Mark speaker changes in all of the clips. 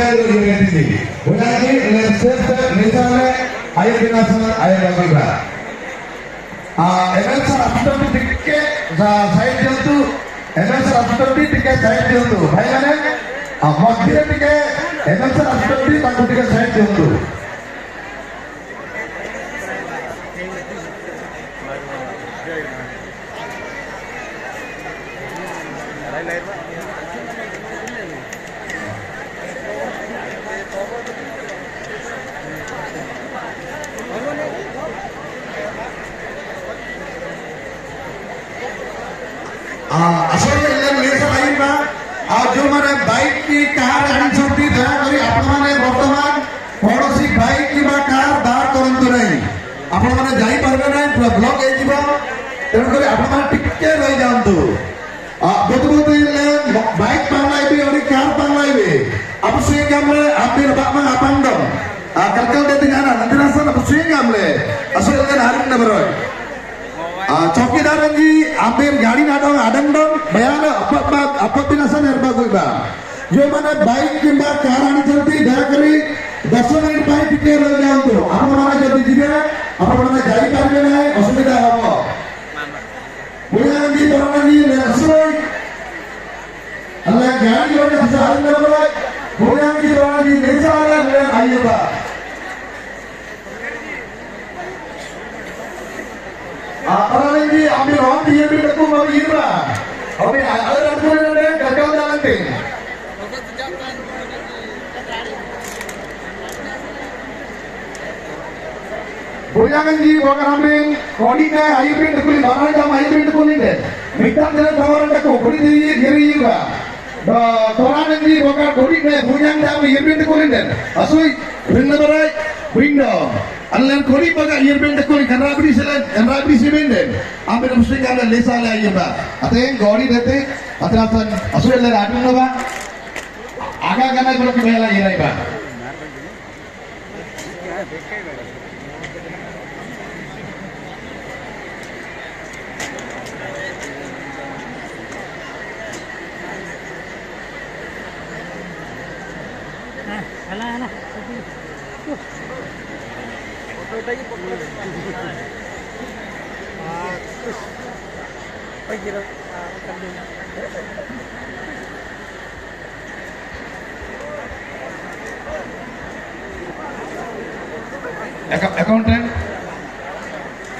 Speaker 1: Bukan itu ini. Bukan ini step misalnya air binasan air bagiba. ML after the ticket side itu ML after the ticket side itu. Bagaimana? Maksudnya tiket ML after the tangguh tiket side itu. असली मेरे भाई बा आज जो माने bike की car आनी छोटी दया करी आपण माने वर्तमान पड़ोसी बाइक की बा कार दार करंतु नहीं आपण माने जाई परबे नहीं ब्लॉक ए जीवा तेणु करी आपण माने टिके रही जांतु बोतबोती ले बाइक पांगलाइबे और कार पांगलाइबे अब सुई gamle ambil bakma apandom kalkal de tingana nanti rasa अब सुई gamle asal kan harin na beroy चौकीदार जी आम्बेर गाड़ी नाडों आडम डों बयान apa binasan herba goiba जो माने बाइक किंबा कार आनी चलती दया करी 10 मिनिट पाई टिके रह जांतु आपण माने जदी जिबे आपण माने जाई पारबे नाही असुविधा हबो बुया जी तोरण जी असोय अल्लाह गाड़ी होने हजार न बोले बुया जी तोरण जी नेसाले ले आइबा orang ini ambil orang dia beli aku mau hira. Ambil ada orang ada gagal jalan deh. Bujangan ji bukan ambil kodi deh ayu bin dekuli orang jam ayu bin dekuli deh. Minta jalan tawaran deku kodi dia diri juga. Orang ini bukan kodi deh bujang jam ayu bin dekuli deh. Asui benda berai benda. Alam kori baga yerbend dekoli kanabri sebenden ambil mesti kala lesa la yeba aten gori dete atrasan asule la adun ba aga gana golo ki mela yerai ba
Speaker 2: ala
Speaker 1: accountant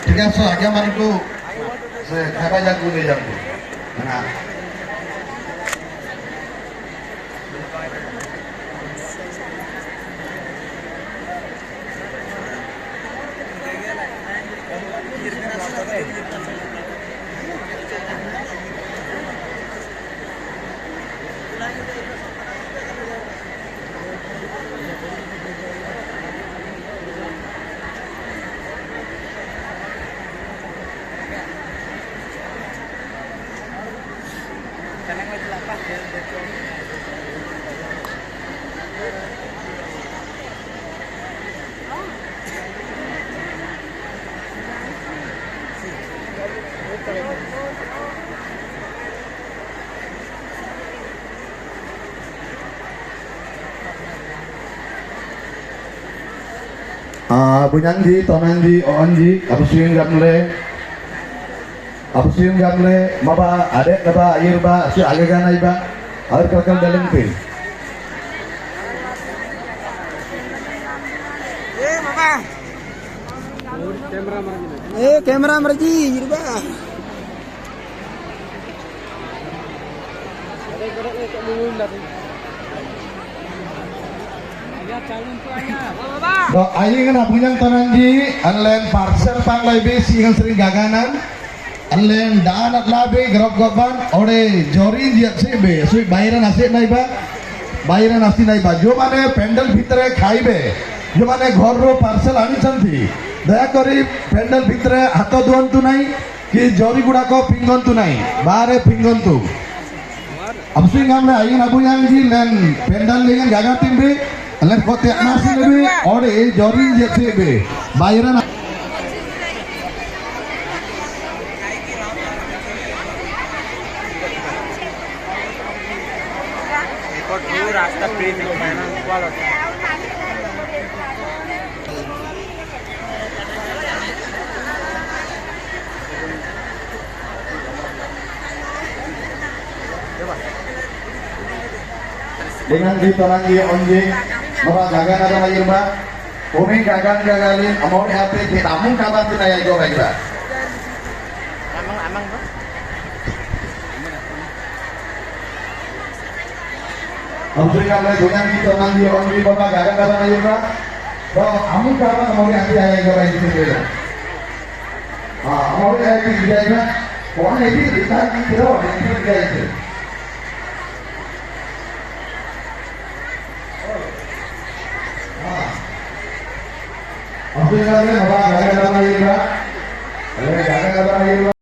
Speaker 1: ठीक है सो आगे हमारे को से खाना जागू ले जाओ ना Bunyanji, Tonanji, Onji, Apusiun gamle, Maba, Adek, Naba, Ayurba, Si Agagana Iba, Air Kakal dalam pin.
Speaker 2: kamera marji Ayurba.
Speaker 1: Do ayi kan apunyang Tonanji, anlen parcel panglai besi kan sering gaganan, anlen daanat labe gerok goban, ore jori jiat sebe, sui bayaran asik naiba, bayaran asik naiba. Jo mane pendal bhitere khaibe, jo mane ghor ro parcel anichanti, daya kori pendal bhitere hato duantu nai, ki jori gudako pingontu nai, bare pingontu. Absui ngamle ayi kan apunyang ji len pendal lengan gagatin be. Alat kote nasi lebe, ore jorin jetse be, bayaran.
Speaker 2: रास्ता प्रेम
Speaker 1: Dengan ditorangi onjing bahwa gagan ada lagi mbak umi gagan gagalin mau di hati kita mung kabar kita ya goreng mbak
Speaker 2: Amang bro.
Speaker 1: Amri kamle dengan ditorangi onjing bahwa gagan ada lagi mbak bahwa amung kabar mau di hati ya goreng itu ya mau di hati dia mbak pokoknya itu ditarik kira itu dia itu Amri kamle bahwa gagan ada lagi mbak gagan ada lagi mbak